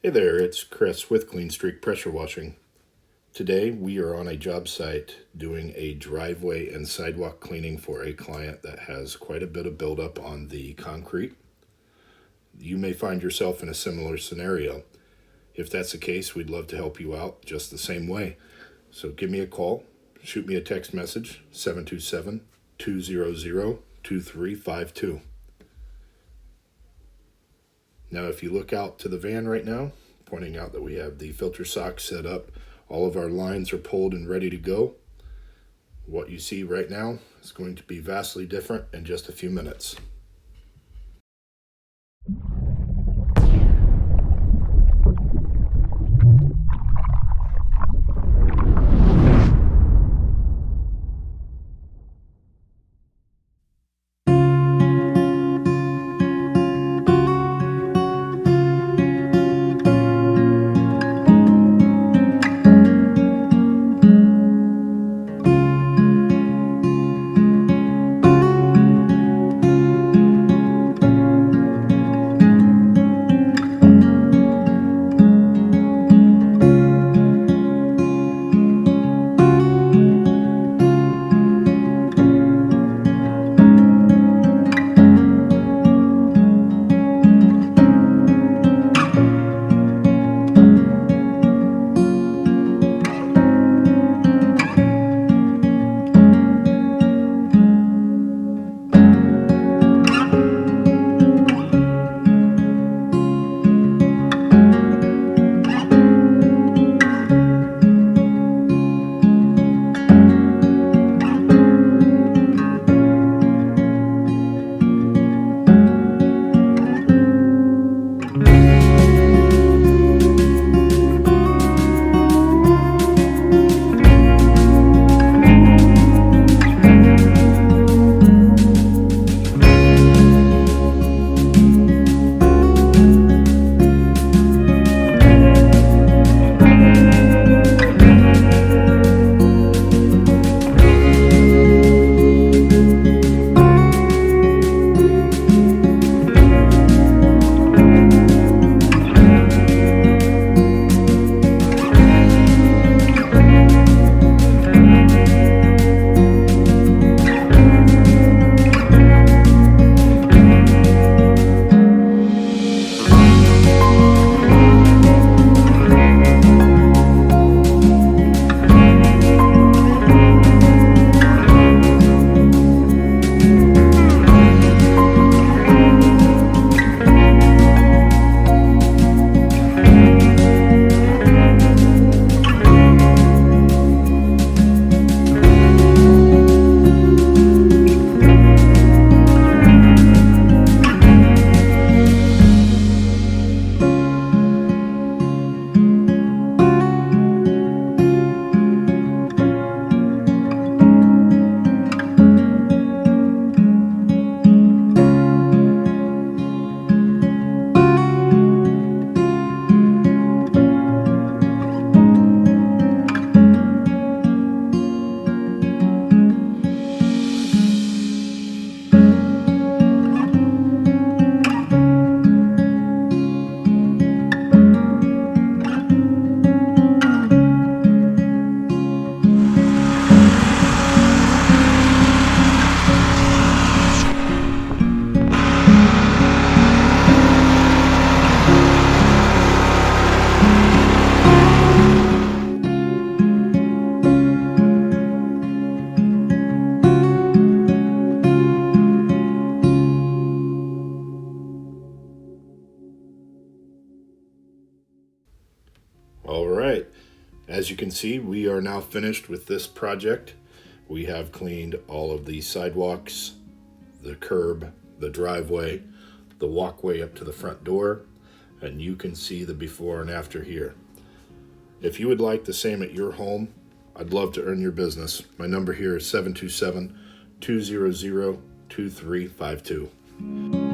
Hey there, it's Chris with Clean Streak Pressure Washing. Today we are on a job site doing a driveway and sidewalk cleaning for a client that has quite a bit of buildup on the concrete. You may find yourself in a similar scenario. If that's the case, we'd love to help you out just the same way. So give me a call, shoot me a text message, 727-200-2352. Now, if you look out to the van right now, pointing out that we have the filter sock set up, all of our lines are pulled and ready to go. What you see right now is going to be vastly different in just a few minutes. All right, as you can see, we are now finished with this project. We have cleaned all of the sidewalks, the curb, the driveway, the walkway up to the front door, and you can see the before and after here. If you would like the same at your home, I'd love to earn your business. My number here is 727-200-2352.